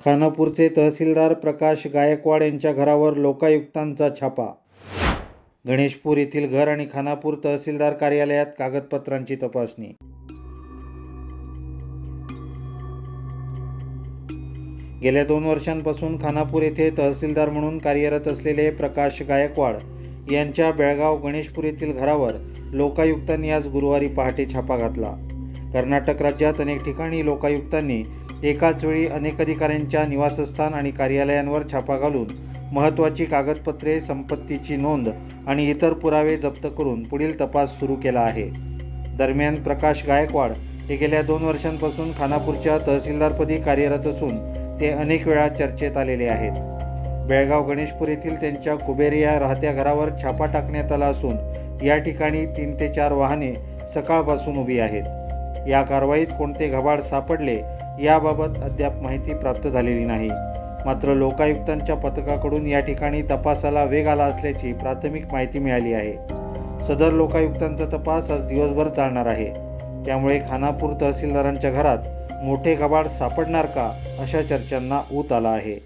खानापूरचे तहसीलदार प्रकाश गायकवाड यांच्या घरावर लोकायुक्तांचा छापा. गणेशपूर येथील घर आणि खानापूर तहसीलदार कार्यालयात कागदपत्रांची तपासणी. गेल्या 2 वर्षांपासून खानापूर येथे तहसीलदार म्हणून कार्यरत असलेले प्रकाश गायकवाड यांच्या बेळगाव गणेशपूर येथील घरावर लोकायुक्तांनी आज गुरुवारी पहाटे छापा घातला. कर्नाटक राज्यात अनेक ठिकाणी लोकायुक्तांनी एकाच वेळी अनेक अधिकाऱ्यांच्या निवासस्थान आणि कार्यालयांवर छापा घालून महत्त्वाची कागदपत्रे, संपत्तीची नोंद आणि इतर पुरावे जप्त करून पुढील तपास सुरू केला आहे. दरम्यान प्रकाश गायकवाड हे गेल्या 2 वर्षांपासून खानापूरच्या तहसीलदारपदी कार्यरत असून ते अनेक वेळा चर्चेत आलेले आहेत. बेळगाव गणेशपूर येथील त्यांच्या कुबेर या राहत्या घरावर छापा टाकण्यात आला असून या ठिकाणी 3 ते 4 वाहने सकाळपासून उभी आहेत. या कारवाईत कोणते घबाड सापडले याबाबत अद्याप माहिती प्राप्त झालेली नाही. मात्र लोकायुक्तांच्या पथकाकडून या ठिकाणी तपासाला वेग आला असल्याची प्राथमिक माहिती मिळाली आहे. सदर लोकायुक्तांचा तपास आज दिवसभर चालणार आहे. त्यामुळे खानापूर तहसीलदारांच्या घरात मोठे घबाड सापडणार का, अशा चर्चांना ऊत आला आहे.